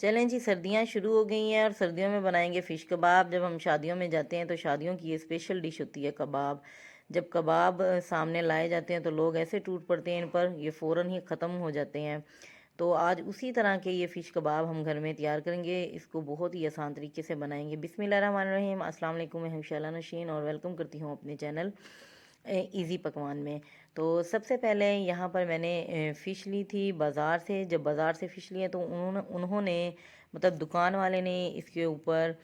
चलें जी, सर्दियाँ शुरू हो गई हैं और सर्दियों में बनाएंगे फ़िश कबाब। जब हम शादियों में जाते हैं तो शादियों की ये स्पेशल डिश होती है कबाब। जब कबाब सामने लाए जाते हैं तो लोग ऐसे टूट पड़ते हैं इन पर, ये फ़ौरन ही ख़त्म हो जाते हैं। तो आज उसी तरह के ये फ़िश कबाब हम घर में तैयार करेंगे। इसको बहुत ही आसान तरीके से बनाएंगे। बिस्मिल्लाहिर्रहमानिर्रहीम, अस्सलाम वालेकुम। मैं हूं शैला नशीन और वेलकम करती हूँ अपने चैनल इजी पकवान में। तो सबसे पहले यहाँ पर मैंने फ़िश ली थी बाज़ार से। जब बाज़ार से फ़िश लिए तो उन्होंने उन्होंने मतलब दुकान वाले ने इसके ऊपर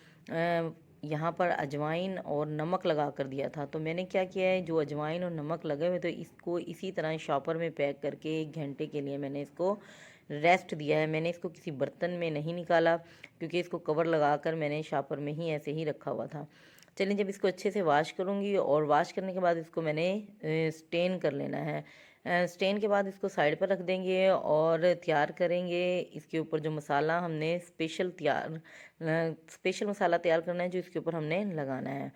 यहाँ पर अजवाइन और नमक लगा कर दिया था। तो मैंने क्या किया है, जो अजवाइन और नमक लगे हुए तो इसको इसी तरह शॉपर में पैक करके 1 घंटे के लिए मैंने इसको रेस्ट दिया है। मैंने इसको किसी बर्तन में नहीं निकाला क्योंकि इसको कवर लगा कर मैंने शॉपर में ही ऐसे ही रखा हुआ था। चलिए, जब इसको अच्छे से वॉश करूँगी और वॉश करने के बाद इसको मैंने स्टेन कर लेना है। स्टेन के बाद इसको साइड पर रख देंगे और तैयार करेंगे इसके ऊपर जो मसाला हमने स्पेशल मसाला तैयार करना है जो इसके ऊपर हमने लगाना है।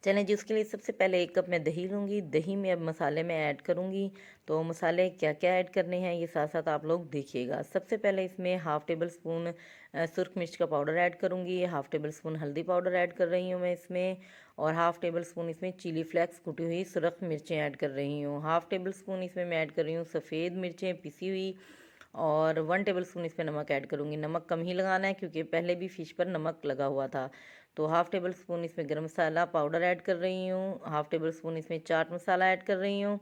चलें जी, उसके लिए सबसे पहले 1 कप मैं दही लूँगी। दही में अब मसाले मैं ऐड करूँगी। तो मसाले क्या क्या ऐड करने हैं ये साथ साथ आप लोग देखिएगा। सबसे पहले इसमें हाफ़ टेबल स्पून सुरख मिर्च का पाउडर ऐड करूँगी। हाफ़ टेबल स्पून हल्दी पाउडर ऐड कर रही हूँ मैं इसमें। और हाफ़ टेबल स्पून इसमें चिली फ्लेक्स कुटी हुई सुरख मिर्चें ऐड कर रही हूँ। हाफ़ टेबल स्पून इसमें मैं ऐड कर रही हूँ सफ़ेद मिर्चें पिसी हुई। और 1 टेबल स्पून इसमें नमक ऐड करूँगी। नमक कम ही लगाना है क्योंकि पहले भी फ़िश पर नमक लगा हुआ था। तो हाफ़ टेबल स्पून इसमें गरम मसाला पाउडर ऐड कर रही हूँ। हाफ़ टेबल स्पून इसमें चाट मसाला ऐड कर रही हूँ।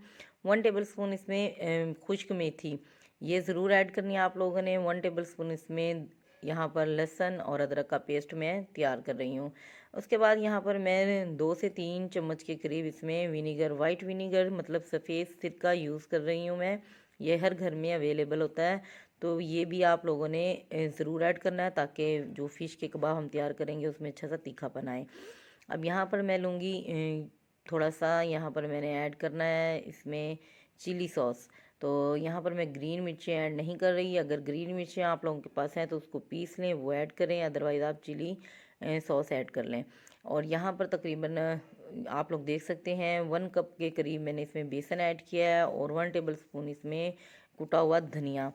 1 टेबल स्पून इसमें खुश्क मेथी ये ज़रूर ऐड करनी है आप लोगों ने। 1 टेबल स्पून इसमें यहाँ पर लहसुन और अदरक का पेस्ट मैं तैयार कर रही हूँ। उसके बाद यहाँ पर मैं 2 से 3 चम्मच के करीब इसमें विनीगर, वाइट विनीगर मतलब सफ़ेद सिरका यूज़ कर रही हूँ मैं। ये हर घर में अवेलेबल होता है। तो ये भी आप लोगों ने ज़रूर ऐड करना है ताकि जो फ़िश के कबाब हम तैयार करेंगे उसमें अच्छा सा तीखापन आए। अब यहाँ पर मैं लूँगी थोड़ा सा, यहाँ पर मैंने ऐड करना है इसमें चिली सॉस। तो यहाँ पर मैं ग्रीन मिर्चें ऐड नहीं कर रही। अगर ग्रीन मिर्चें आप लोगों के पास हैं तो उसको पीस लें, वो ऐड करें, अदरवाइज़ आप चिली सॉस ऐड कर लें। और यहाँ पर तकरीबन आप लोग देख सकते हैं 1 कप के करीब मैंने इसमें बेसन ऐड किया है और 1 टेबल स्पून इसमें कुटा हुआ धनिया।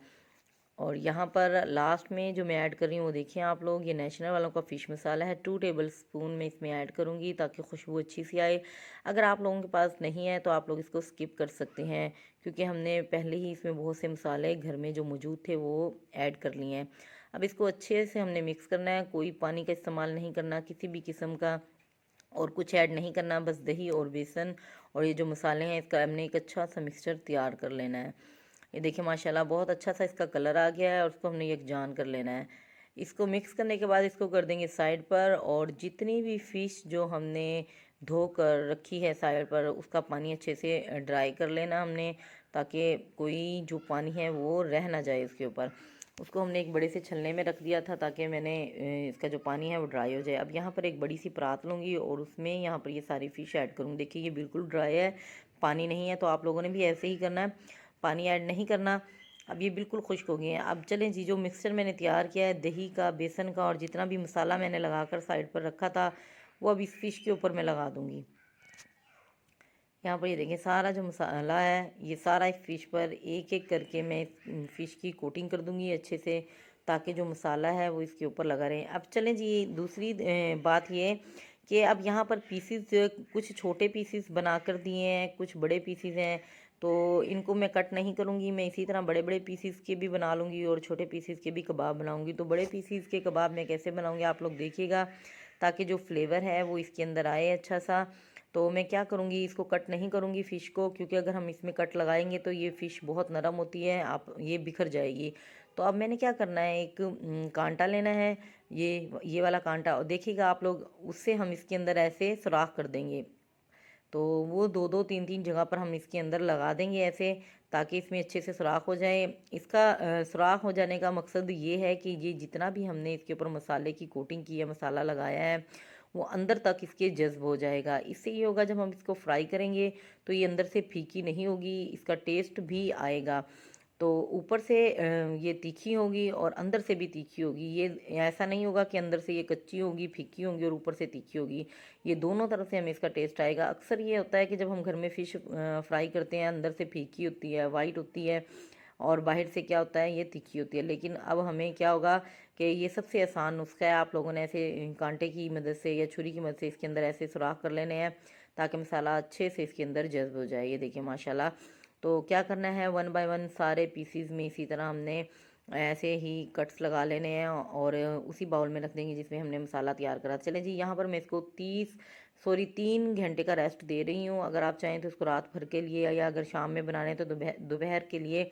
और यहाँ पर लास्ट में जो मैं ऐड कर रही हूँ वो देखिए आप लोग, ये नेशनल वालों का फ़िश मसाला है। 2 टेबल स्पून में इसमें ऐड करूँगी ताकि खुशबू अच्छी सी आए। अगर आप लोगों के पास नहीं है तो आप लोग इसको स्किप कर सकते हैं क्योंकि हमने पहले ही इसमें बहुत से मसाले घर में जो मौजूद थे वो ऐड कर लिए हैं। अब इसको अच्छे से हमने मिक्स करना है। कोई पानी का इस्तेमाल नहीं करना किसी भी किस्म का, और कुछ ऐड नहीं करना, बस दही और बेसन और ये जो मसाले हैं इसका हमने एक अच्छा सा मिक्सचर तैयार कर लेना है। ये देखिए माशाल्लाह बहुत अच्छा सा इसका कलर आ गया है और उसको हमने यकजान कर लेना है। इसको मिक्स करने के बाद इसको कर देंगे साइड पर। और जितनी भी फ़िश जो हमने धो कर रखी है साइड पर उसका पानी अच्छे से ड्राई कर लेना हमने, ताकि कोई जो पानी है वो रह ना जाए उसके ऊपर। उसको हमने एक बड़े से छलने में रख दिया था ताकि मैंने इसका जो पानी है वो ड्राई हो जाए। अब यहाँ पर एक बड़ी सी परात लूँगी और उसमें यहाँ पर ये सारी फ़िश ऐड करूँगी। देखिए ये बिल्कुल ड्राई है, पानी नहीं है। तो आप लोगों ने भी ऐसे ही करना है, पानी ऐड नहीं करना। अब ये बिल्कुल खुश्क हो गए हैं। अब चलें जी, जो मिक्सचर मैंने तैयार किया है दही का, बेसन का और जितना भी मसाला मैंने लगाकर साइड पर रखा था वो अब इस फ़िश के ऊपर मैं लगा दूँगी। यहाँ पर ये देखें सारा जो मसाला है ये सारा इस फ़िश पर एक एक करके मैं फ़िश की कोटिंग कर दूँगी अच्छे से, ताकि जो मसाला है वो इसके ऊपर लगा रहे। अब चलें जी, दूसरी बात ये कि अब यहाँ पर पीसीस कुछ छोटे पीसीस बना कर दिए हैं, कुछ बड़े पीसीस हैं। तो इनको मैं कट नहीं करूँगी, मैं इसी तरह बड़े बड़े पीसीस के भी बना लूँगी और छोटे पीसीस के भी कबाब बनाऊँगी। तो बड़े पीसीस के कबाब मैं कैसे बनाऊँगी आप लोग देखिएगा, ताकि जो फ्लेवर है वो इसके अंदर आए अच्छा सा। तो मैं क्या करूँगी, इसको कट नहीं करूँगी फ़िश को, क्योंकि अगर हम इसमें कट लगाएंगे तो ये फ़िश बहुत नरम होती है, आप ये बिखर जाएगी। तो अब मैंने क्या करना है, एक कांटा लेना है, ये वाला कांटा, और देखिएगा आप लोग, उससे हम इसके अंदर ऐसे सुराख कर देंगे। तो वो दो दो तीन तीन जगह पर हम इसके अंदर लगा देंगे ऐसे, ताकि इसमें अच्छे से सुराख हो जाए। इसका सुराख हो जाने का मकसद ये है कि ये जितना भी हमने इसके ऊपर मसाले की कोटिंग की है, मसाला लगाया है, वो अंदर तक इसके जज्ब हो जाएगा। इससे ये होगा जब हम इसको फ्राई करेंगे तो ये अंदर से फीकी नहीं होगी, इसका टेस्ट भी आएगा। तो ऊपर से ये तीखी होगी और अंदर से भी तीखी होगी। ये ऐसा नहीं होगा कि अंदर से ये कच्ची होगी, फीकी होगी और ऊपर से तीखी होगी। ये दोनों तरफ से हमें इसका टेस्ट आएगा। अक्सर ये होता है कि जब हम घर में फ़िश फ्राई करते हैं अंदर से फीकी होती है, वाइट होती है, और बाहर से क्या होता है ये तीखी होती है। लेकिन अब हमें क्या होगा कि ये सबसे आसान नुस्खा है, आप लोगों ने ऐसे कांटे की मदद से या छुरी की मदद से इसके अंदर ऐसे सुराख कर लेने हैं ताकि मसाला अच्छे से इसके अंदर जज्ब हो जाए। ये देखिए माशाल्लाह। तो क्या करना है, 1 बाय 1 सारे पीसीज में इसी तरह हमने ऐसे ही कट्स लगा लेने हैं और उसी बाउल में रख देंगे जिसमें हमने मसाला तैयार करा। चलें जी, यहाँ पर मैं इसको 3 घंटे का रेस्ट दे रही हूँ। अगर आप चाहें तो इसको रात भर के लिए या अगर शाम में बनाने तो दोपहर के लिए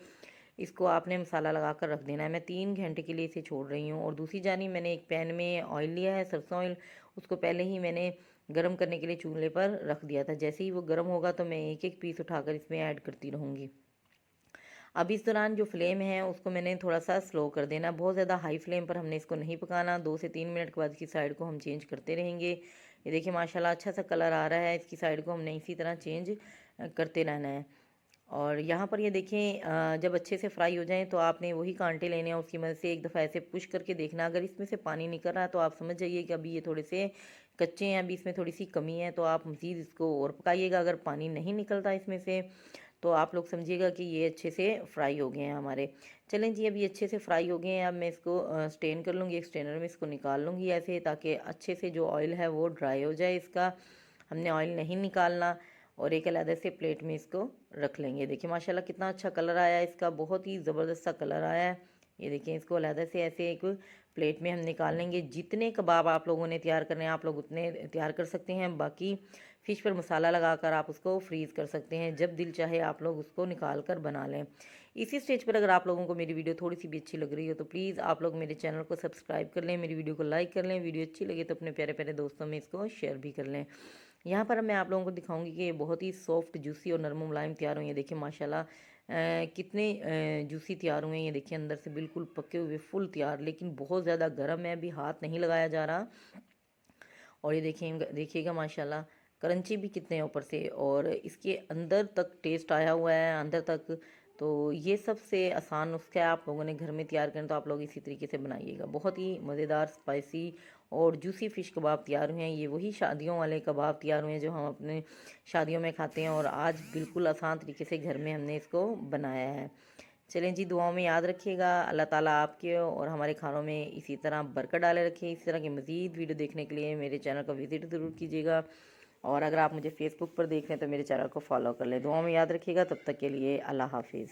इसको आपने मसाला लगा कर रख देना है। मैं 3 घंटे के लिए इसे छोड़ रही हूँ। और दूसरी जानी मैंने एक पैन में ऑयल लिया है, सरसों ऑयल। उसको पहले ही मैंने गर्म करने के लिए चूल्हे पर रख दिया था। जैसे ही वो गर्म होगा तो मैं एक एक पीस उठाकर इसमें ऐड करती रहूँगी। अब इस दौरान जो फ्लेम है उसको मैंने थोड़ा सा स्लो कर देना, बहुत ज़्यादा हाई फ्लेम पर हमने इसको नहीं पकाना। 2 से 3 मिनट के बाद इसकी साइड को हम चेंज करते रहेंगे। ये देखिए माशाल्लाह अच्छा सा कलर आ रहा है, इसकी साइड को हमने इसी तरह चेंज करते रहना है। और यहाँ पर ये देखें जब अच्छे से फ्राई हो जाएं तो आपने वही कांटे लेने हैं, उसकी मदद से एक दफ़ा ऐसे पुश करके देखना। अगर इसमें से पानी निकल रहा है तो आप समझ जाइए कि अभी ये थोड़े से कच्चे हैं, अभी इसमें थोड़ी सी कमी है, तो आप मज़ीद इसको और पकाइएगा। अगर पानी नहीं निकलता इसमें से तो आप लोग समझिएगा कि ये अच्छे से फ्राई हो गए हैं हमारे। चलें जी, अभी अच्छे से फ्राई हो गए हैं। अब मैं इसको स्टेन कर लूँगी, एक स्ट्रेनर में इसको निकाल लूँगी ऐसे, ताकि अच्छे से जो ऑयल है वो ड्राई हो जाए। इसका हमने ऑयल नहीं निकालना। और एक अलग से प्लेट में इसको रख लेंगे। देखिए माशाल्लाह कितना अच्छा कलर आया है इसका, बहुत ही ज़बरदस्त सा कलर आया है। ये देखिए इसको अलग से ऐसे एक प्लेट में हम निकाल लेंगे। जितने कबाब आप लोगों ने तैयार करने हैं आप लोग उतने तैयार कर सकते हैं। बाकी फ़िश पर मसाला लगाकर आप उसको फ्रीज़ कर सकते हैं, जब दिल चाहे आप लोग उसको निकाल कर बना लें। इसी स्टेज पर अगर आप लोगों को मेरी वीडियो थोड़ी सी भी अच्छी लग रही हो तो प्लीज़ आप लोग मेरे चैनल को सब्सक्राइब कर लें, मेरी वीडियो को लाइक कर लें। वीडियो अच्छी लगे तो अपने प्यारे प्यारे दोस्तों में इसको शेयर भी कर लें। यहाँ पर मैं आप लोगों को दिखाऊंगी कि ये बहुत ही सॉफ्ट जूसी और नरम मुलायम तैयार हुई है। देखिए माशाल्लाह कितने जूसी तैयार हुए हैं। ये देखिए अंदर से बिल्कुल पके हुए फुल तैयार, लेकिन बहुत ज़्यादा गर्म है, अभी हाथ नहीं लगाया जा रहा। और ये देखिएगा माशाल्लाह क्रंची भी कितने हैं ऊपर से, और इसके अंदर तक टेस्ट आया हुआ है अंदर तक। तो ये सबसे आसान नुस्खा है, आप लोगों ने घर में तैयार करें तो आप लोग इसी तरीके से बनाइएगा। बहुत ही मज़ेदार स्पाइसी और जूसी फ़िश कबाब तैयार हुए हैं। ये वही शादियों वाले कबाब तैयार हुए हैं जो हम अपने शादियों में खाते हैं, और आज बिल्कुल आसान तरीके से घर में हमने इसको बनाया है। चलें जी, दुआओं में याद रखिएगा। अल्लाह ताला आपके और हमारे खानों में इसी तरह बरकत डाले रखे। इसी तरह की मज़ीद वीडियो देखने के लिए मेरे चैनल का विज़िट ज़रूर कीजिएगा। और अगर आप मुझे फ़ेसबुक पर देख रहे हैं तो मेरे चैनल को फॉलो कर लें। दुआओं में याद रखिएगा। तब तक के लिए अल्लाह हाफिज़।